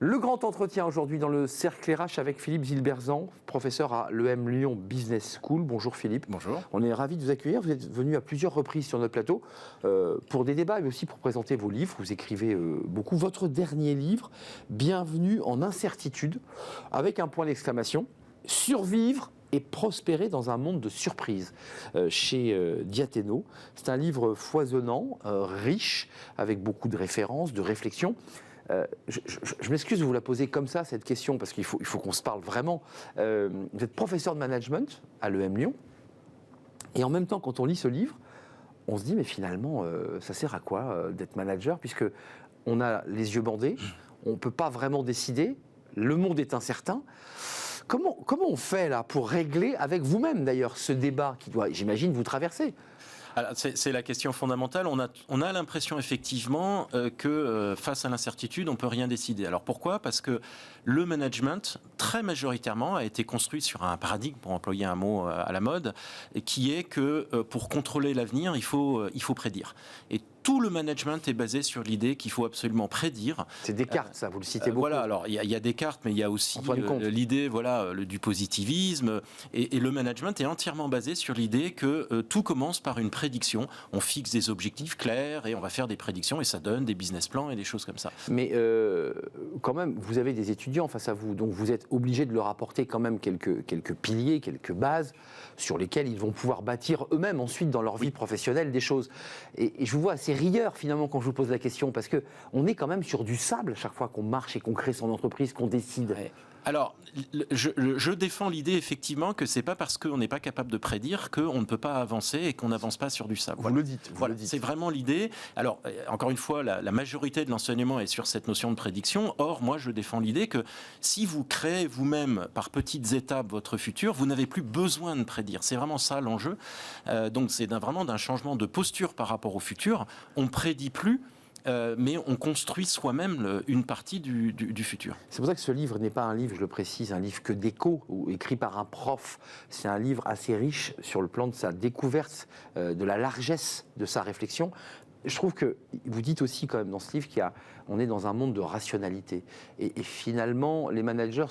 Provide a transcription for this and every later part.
Le grand entretien aujourd'hui dans le Cercle RH avec Philippe Zilberzan, professeur à l'EM Lyon Business School. Bonjour Philippe. Bonjour. On est ravis de vous accueillir. Vous êtes venu à plusieurs reprises sur notre plateau pour des débats, mais aussi pour présenter vos livres. Vous écrivez beaucoup. Votre dernier livre, Bienvenue en incertitude, avec un point d'exclamation, survivre et prospérer dans un monde de surprises, chez Diathéno. C'est un livre foisonnant, riche, avec beaucoup de références, de réflexions. Je m'excuse de vous la poser comme ça, cette question, parce qu'il faut qu'on se parle vraiment. Vous êtes professeur de management à l'EM Lyon, et en même temps, quand on lit ce livre, on se dit, mais finalement, ça sert à quoi d'être manager, puisque on a les yeux bandés, on ne peut pas vraiment décider, le monde est incertain. Comment on fait là pour régler avec vous-même d'ailleurs ce débat qui doit, j'imagine, vous traverser? Alors, c'est la question fondamentale. On a l'impression effectivement que face à l'incertitude, on ne peut rien décider. Alors pourquoi ? Parce que le management, très majoritairement, a été construit sur un paradigme, pour employer un mot à la mode, qui est que pour contrôler l'avenir, il faut prédire. Et tout le management est basé sur l'idée qu'il faut absolument prédire. C'est Descartes, ça, vous le citez beaucoup. Voilà, alors il y a Descartes, mais il y a aussi l'idée du positivisme. Et le management est entièrement basé sur l'idée que tout commence par une prédiction. On fixe des objectifs clairs et on va faire des prédictions et ça donne des business plans et des choses comme ça. Mais quand même, vous avez des étudiants face à vous, donc vous êtes obligé de leur apporter quand même quelques piliers, quelques bases sur lesquelles ils vont pouvoir bâtir eux-mêmes ensuite dans leur vie professionnelle des choses. Et je vous vois assez rieur finalement quand je vous pose la question, parce qu'on est quand même sur du sable chaque fois qu'on marche et qu'on crée son entreprise, qu'on décide. Ouais. Alors, je défends l'idée effectivement que c'est pas parce qu'on n'est pas capable de prédire qu'on ne peut pas avancer et qu'on n'avance pas sur du sable. Vous le dites. Voilà, c'est vraiment l'idée. Alors, encore une fois, la majorité de l'enseignement est sur cette notion de prédiction. Or, moi, je défends l'idée que si vous créez vous-même par petites étapes votre futur, vous n'avez plus besoin de prédire. C'est vraiment ça l'enjeu. Donc, c'est vraiment d'un changement de posture par rapport au futur. On ne prédit plus. Mais on construit soi-même une partie du futur. C'est pour ça que ce livre n'est pas un livre, je le précise, un livre que d'écho, ou écrit par un prof. C'est un livre assez riche sur le plan de sa découverte, de la largesse de sa réflexion. Je trouve que vous dites aussi quand même dans ce livre qu'on est dans un monde de rationalité. Et finalement, les managers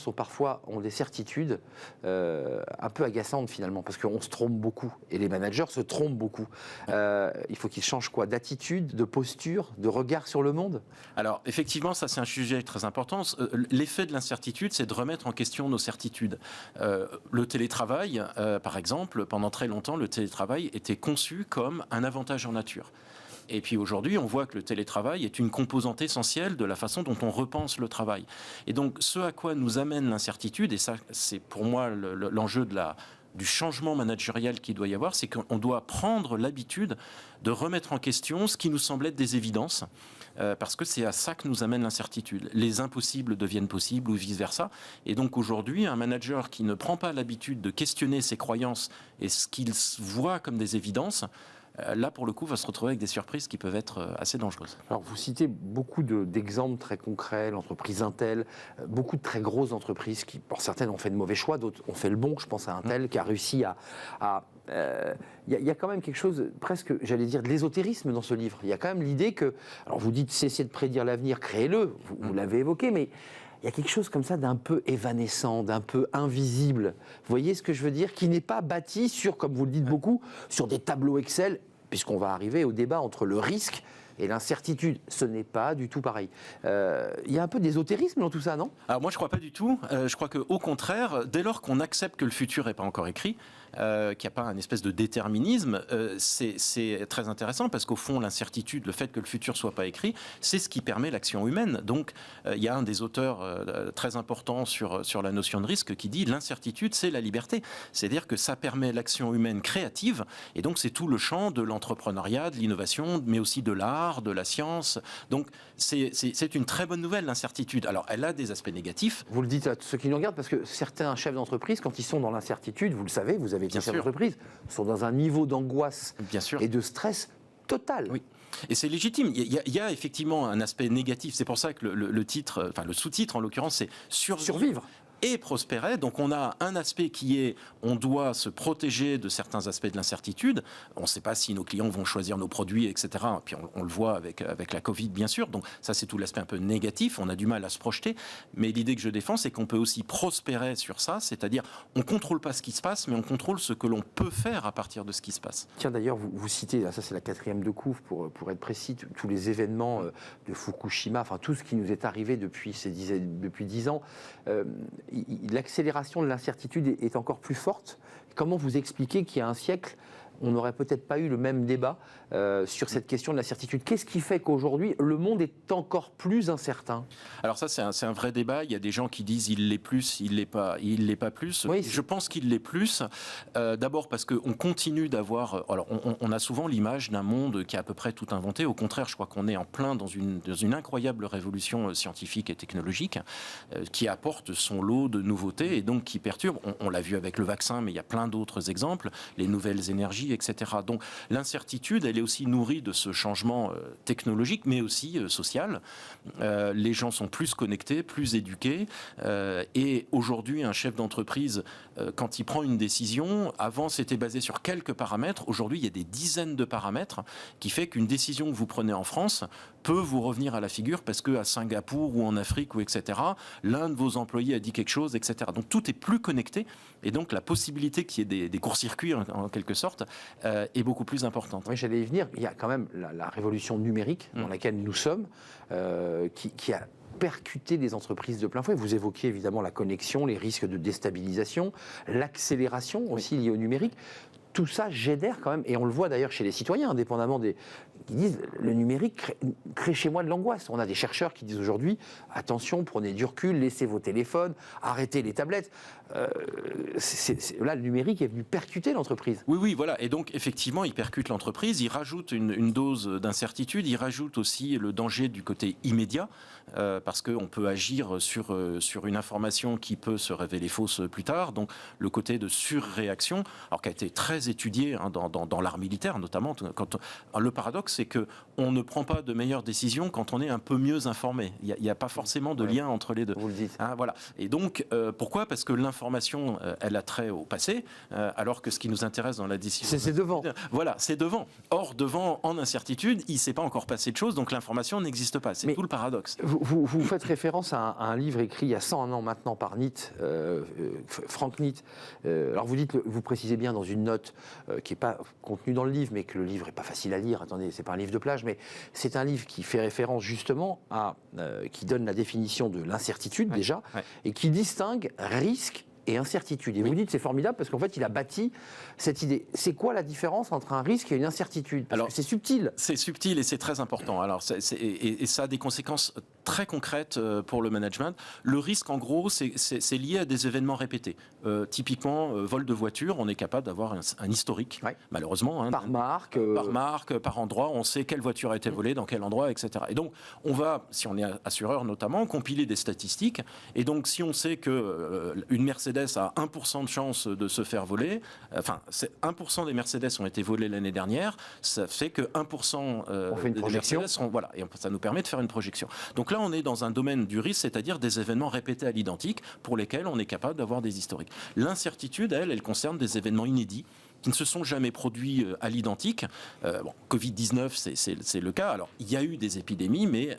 ont des certitudes un peu agaçantes finalement, parce qu'on se trompe beaucoup. Et les managers se trompent beaucoup. Il faut qu'ils changent quoi ? D'attitude, de posture, de regard sur le monde ? Alors effectivement, ça c'est un sujet très important. L'effet de l'incertitude, c'est de remettre en question nos certitudes. Le télétravail, par exemple, pendant très longtemps, le télétravail était conçu comme un avantage en nature. Et puis aujourd'hui, on voit que le télétravail est une composante essentielle de la façon dont on repense le travail. Et donc, ce à quoi nous amène l'incertitude, et ça, c'est pour moi l'enjeu du changement managérial qu'il doit y avoir, c'est qu'on doit prendre l'habitude de remettre en question ce qui nous semble être des évidences, parce que c'est à ça que nous amène l'incertitude. Les impossibles deviennent possibles ou vice-versa. Et donc aujourd'hui, un manager qui ne prend pas l'habitude de questionner ses croyances et ce qu'il voit comme des évidences, là, pour le coup, va se retrouver avec des surprises qui peuvent être assez dangereuses. Alors, vous citez beaucoup d'exemples très concrets, l'entreprise Intel, beaucoup de très grosses entreprises qui, pour certaines, ont fait de mauvais choix, d'autres ont fait le bon. Je pense à Intel qui a réussi il y a quand même quelque chose, presque, j'allais dire, de l'ésotérisme dans ce livre. Il y a quand même l'idée que, alors vous dites, cessez de prédire l'avenir, créez-le, vous l'avez évoqué, mais il y a quelque chose comme ça d'un peu évanescent, d'un peu invisible. Vous voyez ce que je veux dire ? Qui n'est pas bâti sur, comme vous le dites beaucoup, sur des tableaux Excel, puisqu'on va arriver au débat entre le risque et l'incertitude. Ce n'est pas du tout pareil. Il y a un peu d'ésotérisme dans tout ça, non ? Alors moi, je ne crois pas du tout. Je crois qu'au contraire, dès lors qu'on accepte que le futur n'est pas encore écrit, qu'il n'y a pas un espèce de déterminisme, c'est très intéressant parce qu'au fond, l'incertitude, le fait que le futur ne soit pas écrit, c'est ce qui permet l'action humaine. Donc, il y a un des auteurs très importants sur la notion de risque qui dit l'incertitude, c'est la liberté. C'est-à-dire que ça permet l'action humaine créative et donc c'est tout le champ de l'entrepreneuriat, de l'innovation, mais aussi de l'art, de la science. Donc, c'est une très bonne nouvelle, l'incertitude. Alors, elle a des aspects négatifs. Vous le dites à ceux qui nous regardent, parce que certains chefs d'entreprise, quand ils sont dans l'incertitude, vous le savez, vous avez été chef d'entreprise, sont dans un niveau d'angoisse et de stress total. Oui. Et c'est légitime. Il y a effectivement un aspect négatif. C'est pour ça que le titre, enfin le sous-titre en l'occurrence, c'est survivre. et prospérait. Donc on a un aspect qui est, on doit se protéger de certains aspects de l'incertitude. On ne sait pas si nos clients vont choisir nos produits, etc. Puis on le voit avec la Covid, bien sûr. Donc ça, c'est tout l'aspect un peu négatif. On a du mal à se projeter. Mais l'idée que je défends, c'est qu'on peut aussi prospérer sur ça. C'est-à-dire, on ne contrôle pas ce qui se passe, mais on contrôle ce que l'on peut faire à partir de ce qui se passe. Tiens, d'ailleurs, vous citez, ça c'est la 4e de couve, pour être précis, tous les événements de Fukushima, enfin tout ce qui nous est arrivé depuis 10 ans. L'accélération de l'incertitude est encore plus forte. Comment vous expliquez qu'il y a un siècle, on n'aurait peut-être pas eu le même débat sur cette question de l'incertitude? Qu'est-ce qui fait qu'aujourd'hui, le monde est encore plus incertain? Alors ça, c'est un vrai débat. Il y a des gens qui disent il l'est plus, il l'est pas plus. Oui, je pense qu'il l'est plus. D'abord parce qu'on continue d'avoir... Alors, on a souvent l'image d'un monde qui est à peu près tout inventé. Au contraire, je crois qu'on est en plein dans une incroyable révolution scientifique et technologique qui apporte son lot de nouveautés et donc qui perturbe. On l'a vu avec le vaccin, mais il y a plein d'autres exemples. Les nouvelles énergies, etc. Donc l'incertitude, elle est aussi nourrie de ce changement technologique, mais aussi social. Les gens sont plus connectés, plus éduqués. Et aujourd'hui, un chef d'entreprise, quand il prend une décision, avant c'était basé sur quelques paramètres. Aujourd'hui, il y a des dizaines de paramètres qui fait qu'une décision que vous prenez en France peut vous revenir à la figure parce qu'à Singapour ou en Afrique ou etc., l'un de vos employés a dit quelque chose, etc. Donc tout est plus connecté et donc la possibilité qu'il y ait des courts-circuits en quelque sorte est beaucoup plus importante. Oui, j'allais y venir. Il y a quand même la révolution numérique dans laquelle nous sommes qui a percuté des entreprises de plein fouet. Vous évoquiez évidemment la connexion, les risques de déstabilisation, l'accélération aussi liée au numérique. Tout ça génère quand même, et on le voit d'ailleurs chez les citoyens, indépendamment qui disent le numérique crée chez moi de l'angoisse. On a des chercheurs qui disent aujourd'hui, attention, prenez du recul, laissez vos téléphones, arrêtez les tablettes. Là, le numérique est venu percuter l'entreprise. Oui, voilà. Et donc, effectivement, il percute l'entreprise, il rajoute une dose d'incertitude, il rajoute aussi le danger du côté immédiat, parce qu'on peut agir sur une information qui peut se révéler fausse plus tard. Donc, le côté de surréaction, alors qui a été très étudié dans l'art militaire, notamment. Le paradoxe, c'est qu'on ne prend pas de meilleures décisions quand on est un peu mieux informé. Il n'y a pas forcément de lien entre les deux. Vous le dites. Hein, voilà. Et donc, pourquoi ? Parce que l'information, elle a trait au passé, alors que ce qui nous intéresse dans la décision... C'est devant. Voilà, c'est devant. Or, devant, en incertitude, il ne s'est pas encore passé de choses, donc l'information n'existe pas. C'est tout le paradoxe. Vous faites référence à un livre écrit il y a 101 ans maintenant par Nietzsche, Frank Nietzsche. Alors vous précisez bien dans une note qui n'est pas contenue dans le livre, mais que le livre n'est pas facile à lire. Attendez, c'est pas un livre de plage, mais c'est un livre qui fait référence justement qui donne la définition de l'incertitude déjà, et qui distingue risque et incertitude. Et vous dites c'est formidable parce qu'en fait il a bâti cette idée. C'est quoi la différence entre un risque et une incertitude? Parce que c'est subtil. C'est subtil et c'est très important. Alors, et ça a des conséquences très concrètes pour le management. Le risque, en gros, c'est lié à des événements répétés. Typiquement, vol de voiture, on est capable d'avoir un historique, malheureusement. Hein, par marque. Par marque, par endroit, on sait quelle voiture a été volée, dans quel endroit, etc. Et donc, on va, si on est assureur notamment, compiler des statistiques. Et donc, si on sait qu'une Mercedes a 1% de chance de se faire voler, enfin, 1% des Mercedes ont été volés l'année dernière, ça fait que 1% on fait une projection. Mercedes sont, voilà, et ça nous permet de faire une projection. Donc là, on est dans un domaine du risque, c'est-à-dire des événements répétés à l'identique pour lesquels on est capable d'avoir des historiques. L'incertitude, elle concerne des événements inédits qui ne se sont jamais produits à l'identique. Covid-19, c'est le cas. Alors, il y a eu des épidémies, mais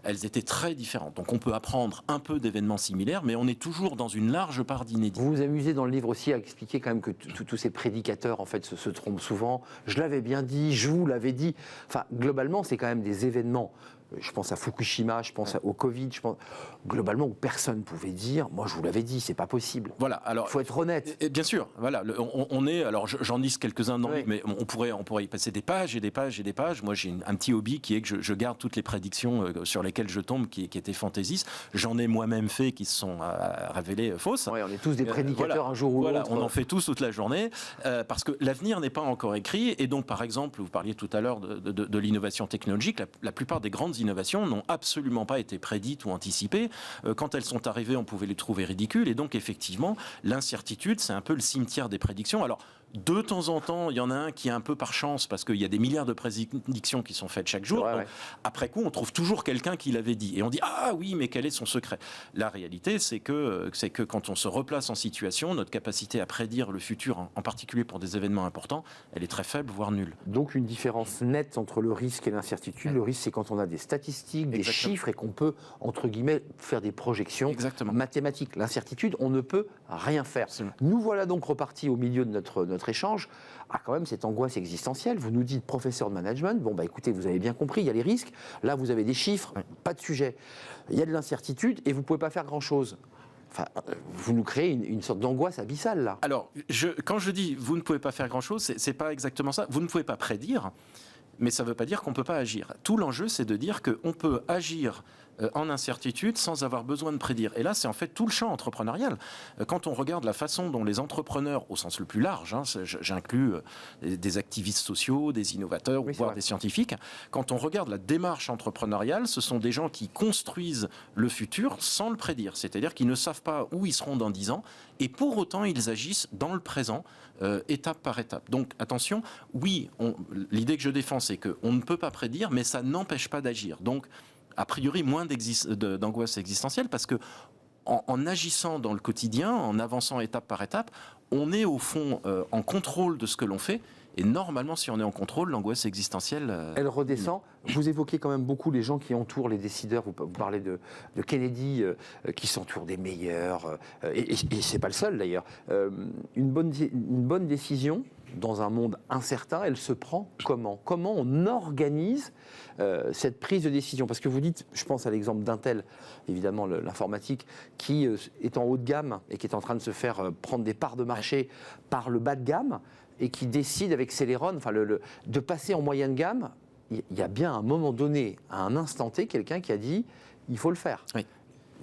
elles étaient très différentes. Donc, on peut apprendre un peu d'événements similaires, mais on est toujours dans une large part d'inédits. Vous vous amusez dans le livre aussi à expliquer quand même que tous ces prédicateurs, en fait, se trompent souvent. Je l'avais bien dit, je vous l'avais dit. Enfin, globalement, c'est quand même des événements. Je pense à Fukushima, je pense au Covid, je pense globalement où personne ne pouvait dire, moi je vous l'avais dit, c'est pas possible. Voilà, alors il faut être honnête. Et bien sûr, voilà, on est, alors j'en liste quelques-uns dans le livre, mais on pourrait y passer des pages et des pages et des pages. Moi j'ai un petit hobby qui est que je garde toutes les prédictions sur lesquelles je tombe qui étaient fantaisistes. J'en ai moi-même fait qui se sont révélées fausses. Ouais, on est tous des prédicateurs un jour ou l'autre. On en fait tous toute la journée parce que l'avenir n'est pas encore écrit et donc par exemple, vous parliez tout à l'heure de l'innovation technologique, la plupart des grandes innovations n'ont absolument pas été prédites ou anticipées. Quand elles sont arrivées, on pouvait les trouver ridicules. Et donc, effectivement, l'incertitude, c'est un peu le cimetière des prédictions. Alors, De temps en temps, il y en a un qui est un peu par chance, parce qu'il y a des milliards de prédictions qui sont faites chaque jour. Ouais, Donc, ouais. après coup, on trouve toujours quelqu'un qui l'avait dit. Et on dit, ah oui, mais quel est son secret? La réalité, c'est que quand on se replace en situation, notre capacité à prédire le futur, en particulier pour des événements importants, elle est très faible, voire nulle. Donc une différence nette entre le risque et l'incertitude. Le risque, c'est quand on a des statistiques, des Exactement. chiffres et qu'on peut, entre guillemets, faire des projections Exactement. mathématiques. L'incertitude, on ne peut rien faire. Absolument. Nous voilà donc repartis au milieu de notre échange. Ah, quand même, cette angoisse existentielle. Vous nous dites, professeur de management, bon, bah écoutez, vous avez bien compris, il y a les risques. Là, vous avez des chiffres, pas de sujet. Il y a de l'incertitude et vous ne pouvez pas faire grand-chose. Enfin, vous nous créez une sorte d'angoisse abyssale, là. Alors, quand je dis vous ne pouvez pas faire grand-chose, c'est pas exactement ça. Vous ne pouvez pas prédire, mais ça ne veut pas dire qu'on ne peut pas agir. Tout l'enjeu, c'est de dire qu'on peut agir en incertitude sans avoir besoin de prédire. Et là, c'est en fait tout le champ entrepreneurial. Quand on regarde la façon dont les entrepreneurs, au sens le plus large, hein, j'inclus des activistes sociaux, des innovateurs, Oui, voire vrai. des scientifiques, quand on regarde la démarche entrepreneuriale, ce sont des gens qui construisent le futur sans le prédire. C'est-à-dire qu'ils ne savent pas où ils seront dans 10 ans, et pour autant, ils agissent dans le présent, étape par étape. Donc attention, oui, l'idée que je défends, c'est qu'on ne peut pas prédire, mais ça n'empêche pas d'agir. Donc, a priori, moins d'angoisse existentielle, parce que en agissant dans le quotidien, en avançant étape par étape, on est au fond en contrôle de ce que l'on fait. Et normalement, si on est en contrôle, l'angoisse existentielle... Elle redescend. Vous évoquez quand même beaucoup les gens qui entourent les décideurs. Vous parlez de Kennedy, qui s'entoure des meilleurs. Et c'est pas le seul, d'ailleurs. Une bonne décision, dans un monde incertain, elle se prend comment? Comment on organise cette prise de décision? Parce que vous dites, je pense à l'exemple d'Intel, évidemment l'informatique, qui est en haut de gamme et qui est en train de se faire prendre des parts de marché par le bas de gamme, et qui décide avec Celeron, enfin de passer en moyenne gamme. Il y a bien à un moment donné, à un instant T, quelqu'un qui a dit il faut le faire. Oui.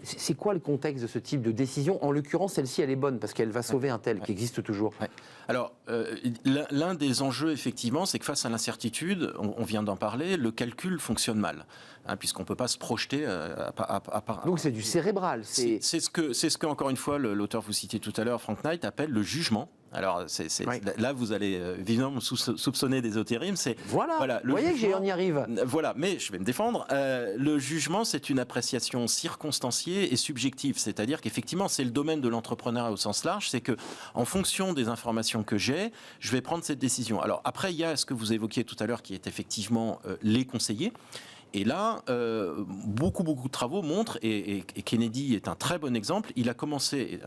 C'est quoi le contexte de ce type de décision? En l'occurrence, celle-ci, elle est bonne parce qu'elle va sauver Intel, qui existe toujours. Ouais. Alors, l'un des enjeux, effectivement, c'est que face à l'incertitude, on vient d'en parler, le calcul fonctionne mal, hein, puisqu'on ne peut pas se projeter à part. Donc c'est du cérébral. C'est ce que, encore une fois, l'auteur que vous citiez tout à l'heure, Frank Knight, appelle le jugement. Alors, Oui. là, vous allez évidemment soupçonner d'ésotérisme. Voilà, le vous voyez jugement, qu'on y arrive. Voilà, mais je vais me défendre. Le jugement, c'est une appréciation circonstanciée et subjective. C'est-à-dire qu'effectivement, c'est le domaine de l'entrepreneuriat au sens large. C'est que, en fonction des informations que j'ai, je vais prendre cette décision. Alors, après, il y a ce que vous évoquiez tout à l'heure, qui est effectivement les conseillers. Et là, beaucoup de travaux montrent, et Kennedy est un très bon exemple, il a commencé,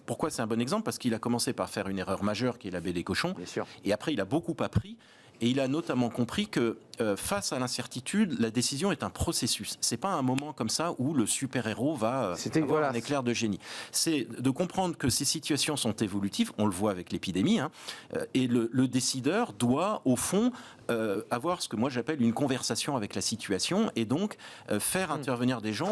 pourquoi c'est un bon exemple? Parce qu'il a commencé par faire une erreur majeure qui est la baie des cochons, Bien sûr. et après il a beaucoup appris, et il a notamment compris que face à l'incertitude, la décision est un processus. C'est pas un moment comme ça où le super-héros va avoir un éclair de génie. C'est de comprendre que ces situations sont évolutives, on le voit avec l'épidémie, hein, et le décideur doit, au fond, avoir ce que moi j'appelle une conversation avec la situation, et donc faire intervenir des gens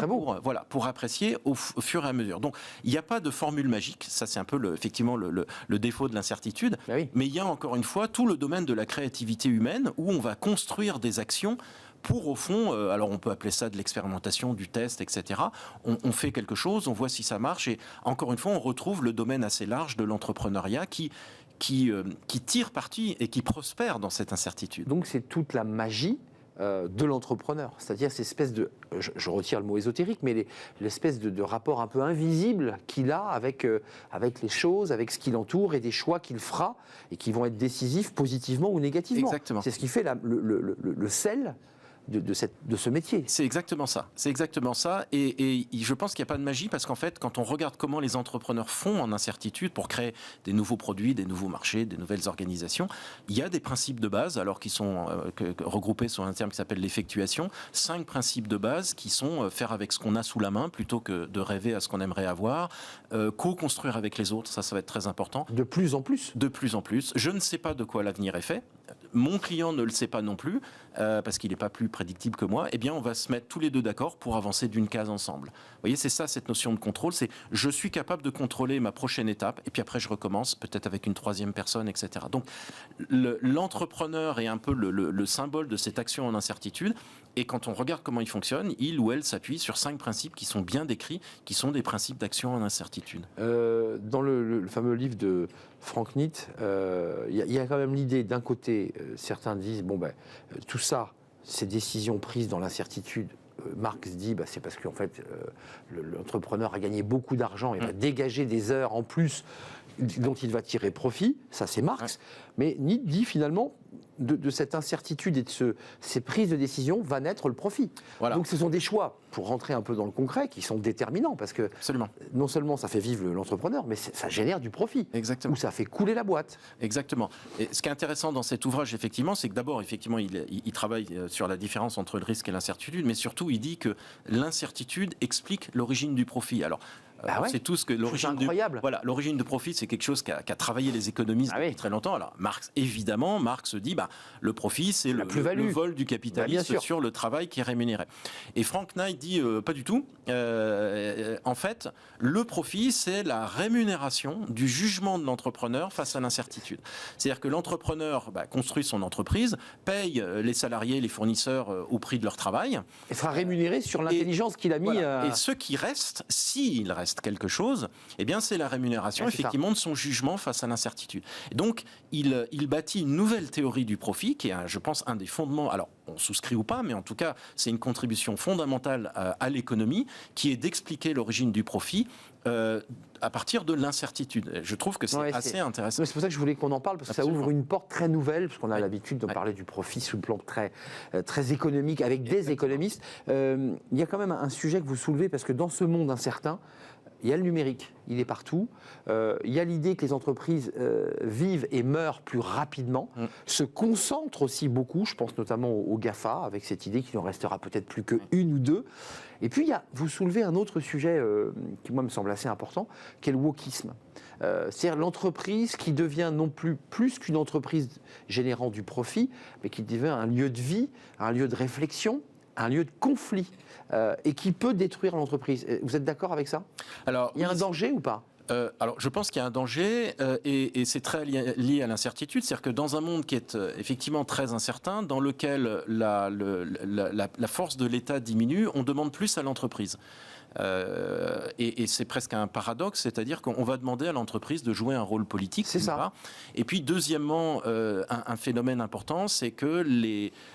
pour apprécier au fur et à mesure. Donc il n'y a pas de formule magique, ça c'est un peu effectivement le défaut de l'incertitude, Oui. mais il y a encore une fois tout le domaine de la créativité humaine où on va construire des actions pour, au fond, alors on peut appeler ça de l'expérimentation, du test, etc. On fait quelque chose, on voit si ça marche, et encore une fois, on retrouve le domaine assez large de l'entrepreneuriat qui tire parti et qui prospère dans cette incertitude. Donc c'est toute la magie de l'entrepreneur, c'est-à-dire cette espèce de, je retire le mot ésotérique, mais l'espèce de rapport un peu invisible qu'il a avec les choses, avec ce qui l'entoure et des choix qu'il fera et qui vont être décisifs positivement ou négativement. Exactement. C'est ce qui fait le sel de ce métier. C'est exactement ça. C'est exactement ça. Et je pense qu'il n'y a pas de magie parce qu'en fait, quand on regarde comment les entrepreneurs font en incertitude pour créer des nouveaux produits, des nouveaux marchés, des nouvelles organisations, il y a des principes de base, alors qui sont regroupés sur un terme qui s'appelle l'effectuation. 5 principes de base qui sont faire avec ce qu'on a sous la main plutôt que de rêver à ce qu'on aimerait avoir, co-construire avec les autres, ça va être très important. De plus en plus. De plus en plus. Je ne sais pas de quoi l'avenir est fait. mon client ne le sait pas non plus, parce qu'il n'est pas plus prédictible que moi, eh bien on va se mettre tous les deux d'accord pour avancer d'une case ensemble. Vous voyez, c'est ça cette notion de contrôle, c'est je suis capable de contrôler ma prochaine étape, et puis après je recommence, peut-être avec une troisième personne, etc. Donc l'entrepreneur est un peu le symbole de cette action en incertitude, et quand on regarde comment il fonctionne, il ou elle s'appuie sur 5 principes qui sont bien décrits, qui sont des principes d'action en incertitude. Dans le fameux livre de Frank Nitt, il y a quand même l'idée, d'un côté, certains disent, tout ça, ces décisions prises dans l'incertitude, Marx dit, c'est parce qu'en fait, l'entrepreneur a gagné beaucoup d'argent et va dégager des heures en plus dont il va tirer profit, ça c'est Marx, mais Nitt dit finalement, de cette incertitude et de ces prises de décision va naître le profit. Voilà. Donc ce sont des choix, pour rentrer un peu dans le concret, qui sont déterminants, parce que non seulement ça fait vivre l'entrepreneur, mais ça génère du profit. Exactement. Ou ça fait couler la boîte. Exactement. Et ce qui est intéressant dans cet ouvrage, effectivement, c'est que d'abord, effectivement, il travaille sur la différence entre le risque et l'incertitude, mais surtout, il dit que l'incertitude explique l'origine du profit. Alors, c'est tout ce que l'origine l'origine du profit, c'est quelque chose qu'a travaillé les économistes depuis très longtemps. Alors Marx dit le profit, c'est le vol du capitaliste sur le travail qui est rémunéré. Et Frank Nitt dit pas du tout. En fait, le profit, c'est la rémunération du jugement de l'entrepreneur face à l'incertitude. C'est-à-dire que l'entrepreneur construit son entreprise, paye les salariés, les fournisseurs au prix de leur travail. Et sera rémunéré sur l'intelligence qu'il a mis. Et ce qui reste, s'il reste quelque chose, eh bien c'est la rémunération effectivement de son jugement face à l'incertitude. Et donc il bâtit une nouvelle théorie du profit qui est, je pense, un des fondements. Alors on souscrit ou pas, mais en tout cas c'est une contribution fondamentale à l'économie, qui est d'expliquer l'origine du profit à partir de l'incertitude. Je trouve que c'est assez intéressant. C'est pour ça que je voulais qu'on en parle, parce que ça ouvre une porte très nouvelle, parce qu'on a l'habitude de parler du profit sous le plan très économique, avec des économistes. Il y a quand même un sujet que vous soulevez, parce que dans ce monde incertain, il y a le numérique, il est partout. Il y a l'idée que les entreprises vivent et meurent plus rapidement, se concentrent aussi beaucoup, je pense notamment aux GAFA, avec cette idée qu'il n'en restera peut-être plus qu'une ou deux. Et puis, vous soulevez un autre sujet qui, moi, me semble assez important, qui est le wokisme. C'est-à-dire l'entreprise qui devient non plus qu'une entreprise générant du profit, mais qui devient un lieu de vie, un lieu de réflexion, un lieu de conflit, et qui peut détruire l'entreprise. Vous êtes d'accord avec ça ? Alors, il y a un danger ou pas ? Alors, je pense qu'il y a un danger et c'est très lié à l'incertitude. C'est-à-dire que dans un monde qui est effectivement très incertain, dans lequel la force de l'État diminue, on demande plus à l'entreprise. Et c'est presque un paradoxe, c'est-à-dire qu'on va demander à l'entreprise de jouer un rôle politique. C'est ça. Et puis, deuxièmement, un phénomène important, c'est que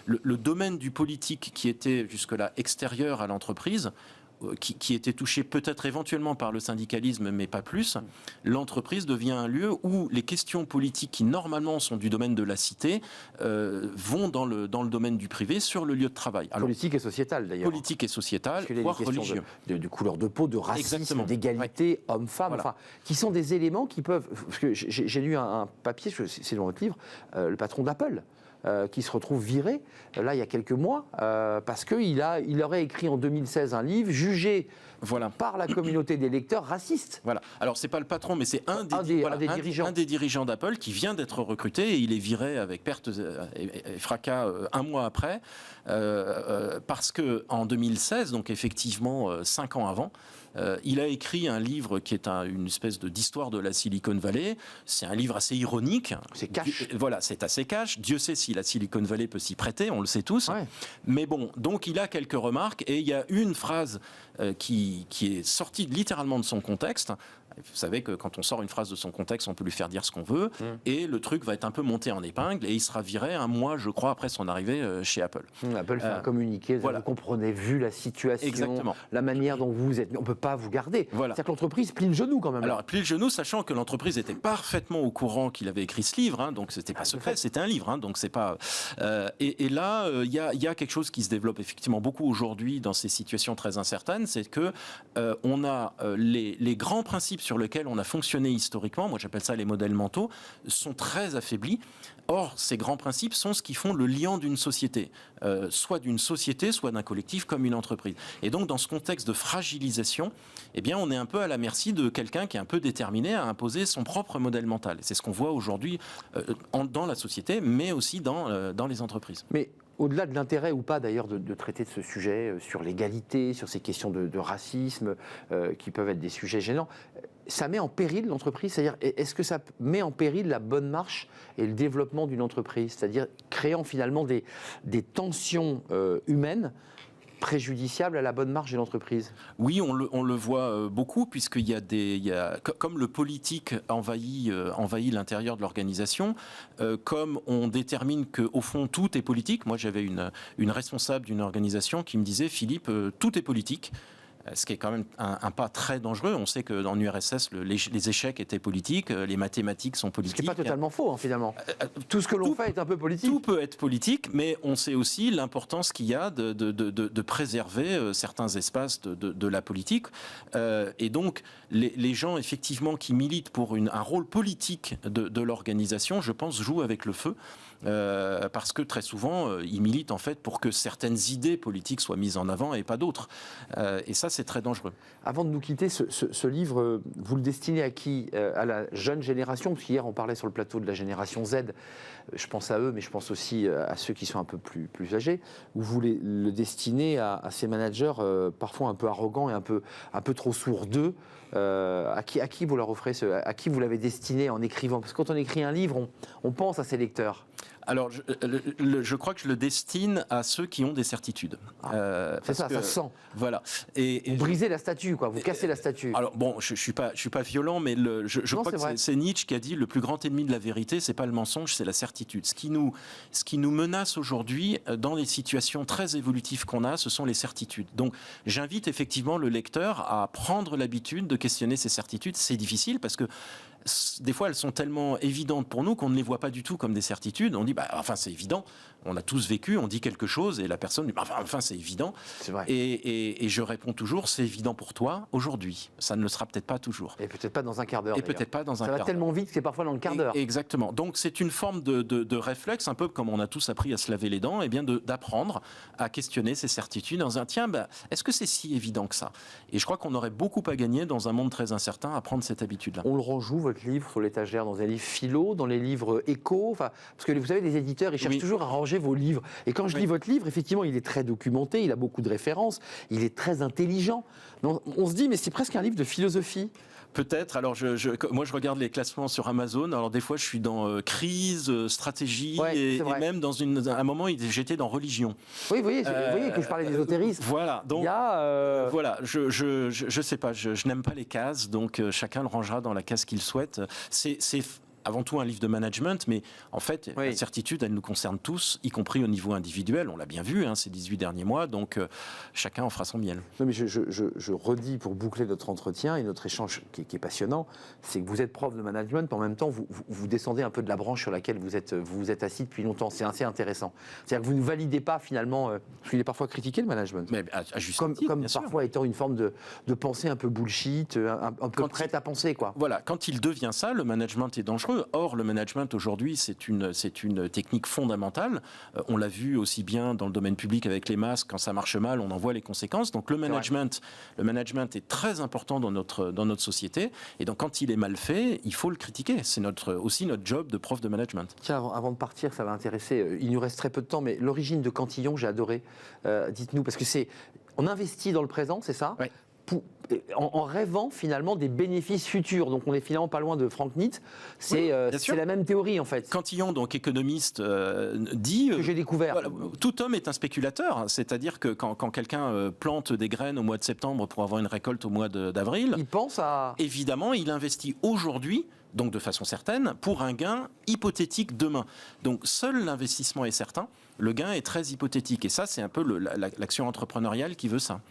le domaine du politique qui était jusque-là extérieur à l'entreprise, qui était touché peut-être éventuellement par le syndicalisme, mais pas plus, l'entreprise devient un lieu où les questions politiques qui normalement sont du domaine de la cité vont dans le domaine du privé sur le lieu de travail. Alors, politique et sociétale d'ailleurs. Politique et sociétale, voire religieux. De couleur de peau, de racisme, d'égalité, homme-femme, qui sont des éléments qui peuvent... Parce que j'ai lu un papier, c'est dans votre livre, le patron d'Apple, qui se retrouve viré, là, il y a quelques mois, parce qu'il aurait écrit en 2016 un livre jugé par la communauté des lecteurs raciste. Voilà. Alors, c'est pas le patron, mais c'est un des dirigeants d'Apple qui vient d'être recruté et il est viré avec perte et fracas un mois après, parce qu'en 2016, donc effectivement 5 ans avant, il a écrit un livre qui est une espèce d'histoire de la Silicon Valley. C'est un livre assez ironique. C'est cash. Voilà, c'est assez cash. Dieu sait si la Silicon Valley peut s'y prêter, on le sait tous. Ouais. Mais bon, donc il a quelques remarques et il y a une phrase qui est sortie littéralement de son contexte. Vous savez que quand on sort une phrase de son contexte, on peut lui faire dire ce qu'on veut, et le truc va être un peu monté en épingle, et il sera viré un mois, je crois, après son arrivée chez Apple. Apple fait un communiqué, vous comprenez, vu la situation, la manière dont vous êtes, on ne peut pas vous garder. C'est-à-dire que l'entreprise plie le genou quand même. Alors, plie le genou, sachant que l'entreprise était parfaitement au courant qu'il avait écrit ce livre, donc c'était pas secret, c'était un livre, donc c'est pas... Et là, il y a quelque chose qui se développe effectivement beaucoup aujourd'hui dans ces situations très incertaines, c'est que on a les grands principes sur lesquels on a fonctionné historiquement, moi j'appelle ça les modèles mentaux, sont très affaiblis. Or, ces grands principes sont ce qui font le liant d'une société, soit d'une société, soit d'un collectif comme une entreprise. Et donc, dans ce contexte de fragilisation, eh bien, on est un peu à la merci de quelqu'un qui est un peu déterminé à imposer son propre modèle mental. C'est ce qu'on voit aujourd'hui dans la société, mais aussi dans les entreprises. Mais au-delà de l'intérêt ou pas d'ailleurs de traiter de ce sujet sur l'égalité, sur ces questions de racisme, qui peuvent être des sujets gênants, ça met en péril l'entreprise? C'est-à-dire, est-ce que ça met en péril la bonne marche et le développement d'une entreprise? C'est-à-dire créant finalement des tensions humaines préjudiciable à la bonne marche de l'entreprise? Oui, on le voit beaucoup, puisqu'il y a comme le politique envahit l'intérieur de l'organisation, comme on détermine qu'au fond tout est politique. Moi, j'avais une responsable d'une organisation qui me disait: Philippe, tout est politique. Ce qui est quand même un pas très dangereux. On sait que dans l'URSS, les échecs étaient politiques, les mathématiques sont politiques. Ce qui n'est pas totalement faux, hein, finalement. Tout ce que l'on fait est un peu politique. Tout peut être politique, mais on sait aussi l'importance qu'il y a de préserver certains espaces de la politique. Et donc, les gens, effectivement, qui militent pour un rôle politique de l'organisation, je pense, jouent avec le feu. Parce que très souvent, ils militent en fait pour que certaines idées politiques soient mises en avant et pas d'autres. Et ça, c'est très dangereux. Avant de nous quitter, ce livre, vous le destinez à qui? À la jeune génération? Parce qu'hier, on parlait sur le plateau de la génération Z. Je pense à eux, mais je pense aussi à ceux qui sont un peu plus âgés. Ou vous le destinez à ces managers parfois un peu arrogants et un peu trop sourdeux? À qui vous leur offrez à qui vous l'avez destiné en écrivant? Parce que quand on écrit un livre, on pense à ses lecteurs. Alors, je crois que je le destine à ceux qui ont des certitudes. C'est ça, ça se sent. Voilà. Vous brisez la statue, quoi. Vous cassez la statue. Alors, bon, je suis pas violent, mais je crois que c'est Nietzsche qui a dit: le plus grand ennemi de la vérité, c'est pas le mensonge, c'est la certitude. Ce qui nous menace aujourd'hui, dans les situations très évolutives qu'on a, ce sont les certitudes. Donc, j'invite effectivement le lecteur à prendre l'habitude de questionner ses certitudes. C'est difficile parce que des fois, elles sont tellement évidentes pour nous qu'on ne les voit pas du tout comme des certitudes. On dit, enfin, c'est évident. On a tous vécu, on dit quelque chose et la personne dit, enfin, c'est évident. C'est vrai. Et je réponds toujours, c'est évident pour toi aujourd'hui. Ça ne le sera peut-être pas toujours. Et peut-être pas dans un quart d'heure. Et peut-être pas dans un quart d'heure. Ça va tellement vite que c'est parfois dans le quart d'heure. Exactement. Donc, c'est une forme de réflexe, un peu comme on a tous appris à se laver les dents, et bien d'apprendre à questionner ces certitudes en disant, tiens, est-ce que c'est si évident que ça? Et je crois qu'on aurait beaucoup à gagner dans un monde très incertain à prendre cette habitude-là. On le range où, votre livre, sur l'étagère? Dans les livres philo, dans les livres éco? Parce que vous savez, les éditeurs, ils cherchent toujours à ranger vos livres. Et quand je lis votre livre, effectivement, il est très documenté, il a beaucoup de références, il est très intelligent. Donc, on se dit, mais c'est presque un livre de philosophie. Peut-être. Alors, moi, je regarde les classements sur Amazon. Alors, des fois, je suis dans crise, stratégie, et même dans un moment, j'étais dans religion. Oui, vous voyez que je parlais d'ésotérisme. Voilà. Donc, voilà. Je sais pas. Je n'aime pas les cases, donc chacun le rangera dans la case qu'il souhaite. C'est avant tout un livre de management, mais en fait, la certitude, elle nous concerne tous, y compris au niveau individuel. On l'a bien vu ces 18 derniers mois, donc chacun en fera son miel. Non, mais je redis, pour boucler notre entretien et notre échange qui est passionnant, c'est que vous êtes prof de management, mais en même temps, vous descendez un peu de la branche sur laquelle vous êtes assis depuis longtemps. C'est assez intéressant. C'est-à-dire que vous ne validez pas, finalement, parce qu'il est parfois critiqué, le management. Mais à juste comme bien parfois sûr. Étant une forme de pensée un peu bullshit, un peu prête à penser, quoi. Voilà, quand il devient ça, le management est dangereux. Or, le management aujourd'hui, c'est une technique fondamentale. On l'a vu aussi bien dans le domaine public avec les masques. Quand ça marche mal, on en voit les conséquences. Donc le management est très important dans notre société. Et donc quand il est mal fait, il faut le critiquer. C'est aussi notre job de prof de management. Tiens, avant de partir, ça va intéresser. Il nous reste très peu de temps, mais l'origine de Cantillon, j'ai adoré. Dites-nous, parce que on investit dans le présent, c'est ça? Oui. En rêvant finalement des bénéfices futurs. Donc on est finalement pas loin de Frank Nitt. C'est la même théorie en fait. Cantillon, donc économiste, dit que j'ai découvert. Voilà, tout homme est un spéculateur. C'est-à-dire que quand quelqu'un plante des graines au mois de septembre pour avoir une récolte au mois d'avril, il pense à... Évidemment, il investit aujourd'hui, donc de façon certaine, pour un gain hypothétique demain. Donc seul l'investissement est certain, le gain est très hypothétique. Et ça, c'est un peu l'action entrepreneuriale qui veut ça.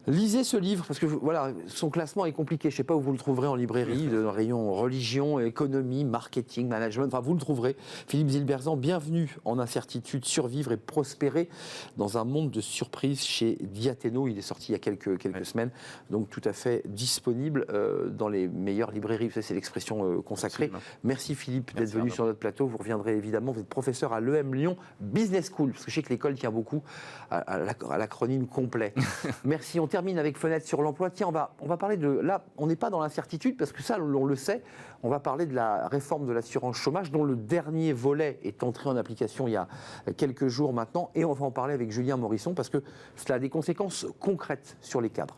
Lisez ce livre, parce que voilà, son classement est compliqué. Je ne sais pas où vous le trouverez en librairie, dans le rayon religion, économie, marketing, management. Enfin, vous le trouverez. Philippe Zilberzan, bienvenue en incertitude, survivre et prospérer dans un monde de surprises chez Diathéno. Il est sorti il y a quelques semaines, donc tout à fait disponible dans les meilleures librairies. C'est l'expression consacrée. Absolument. Merci Philippe d'être venu sur notre plateau. Vous reviendrez évidemment. Vous êtes professeur à l'EM Lyon Business School, parce que je sais que l'école tient beaucoup à l'acronyme complet. Merci. On termine avec Fenêtre sur l'emploi. Tiens, on va parler de... Là, on n'est pas dans l'incertitude, parce que ça, on le sait. On va parler de la réforme de l'assurance chômage, dont le dernier volet est entré en application il y a quelques jours maintenant. Et on va en parler avec Julien Morisson, parce que cela a des conséquences concrètes sur les cadres.